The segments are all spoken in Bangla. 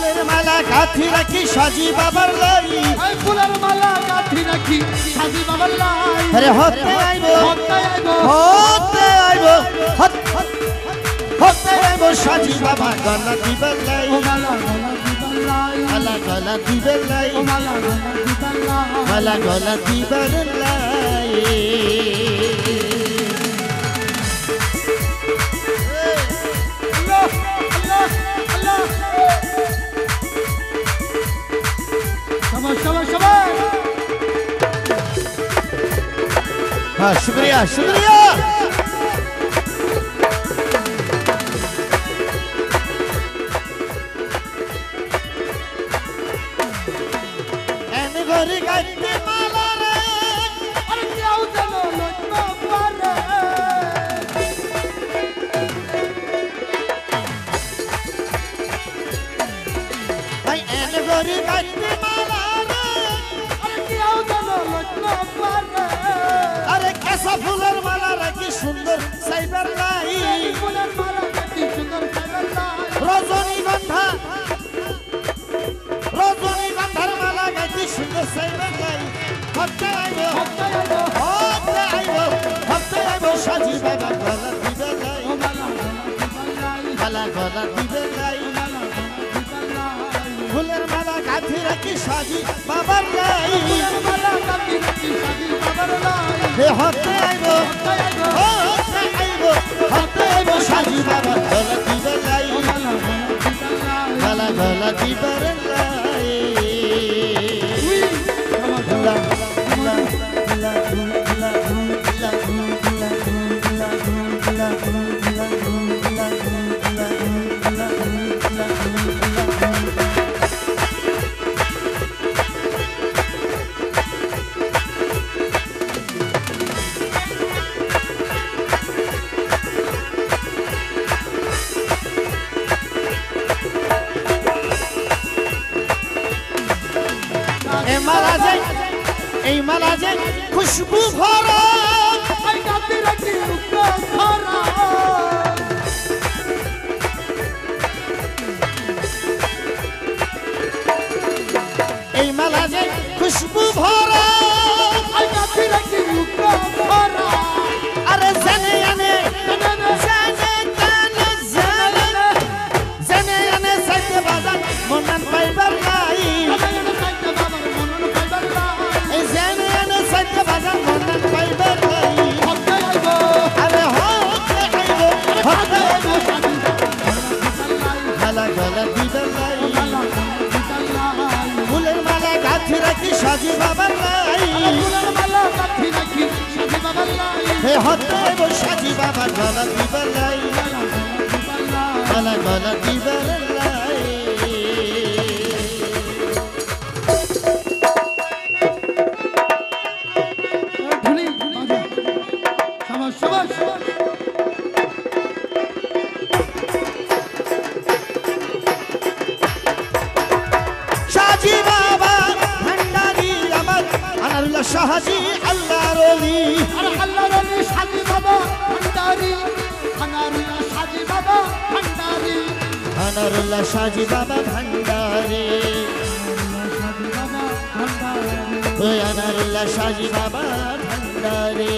ফুলের মালা গাঁথি রাখি সাজি বাবার লাই ফুলের মালা গাঁথি রাখি সাজি বাবার লাই আরে হতে আইব সাজি বাবা গলা দিবার লাই মালা গলা দিবার লাই মালা গলা দিবার লাই हाँ शुक्रिया शुक्रिया गोरी गाती माला रे अरे क्या उतलो लटको पारे भाई एन गोरी गाती माला रे अरे क्या उतलो लटको पारे अरे कैसा फूलर माला रे की सुंदर साइबर लाई फूलर माला की सुंदर साइबर लाई रजनीगंधा माला गाती सुंदर साइबर लाई हफ्ते आइबो साजी बाबा गला दिबे लाई माला गला दिबे लाई फूलर माला गाथी राखी साजी बाबर लाई हे हफ्ते आइबो साजी बाबा गला दिबे लाई माला गला दिबे लाई এই মালা যে খুশবু ভরা এই গাঁথি রাখি উকো ভরা এই মালা যে খুশবু ভরা এই গাঁথি রাখি উকো ভরা আরে জানে আনে সাইতে বাজান মনান পাইবার নাই ফুলের মালা গাঁথি রাখি সাজি বাবার লাই হে হতে আইবো সাজি বাবার গলা দিবার লাই মালা গলা দিবার লাই শাহজি আল্লাহর ওলি আরে আল্লাহর ওলি সাজি বাবা ভান্ডারি আনারুল্লাহ সাজি বাবা ভান্ডারি আনারুল্লাহ সাজি বাবা ভান্ডারি ওই আনারুল্লাহ সাজি বাবা ভান্ডারি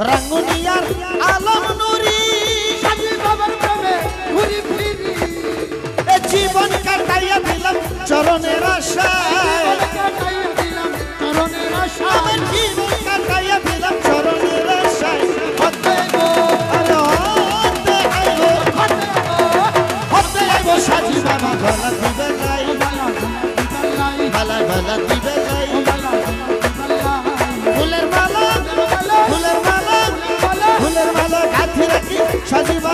রাঙ্গুনিয়ার আলম নুরি সাজি বাবার প্রেমে ঘুরি ফিরি এ জীবন কাটাইয়া দিলাম চরণের আশায় আমার জীবন কাটাইয়া দিলাম চরণের আশায় হতে আইবো সাজি বাবা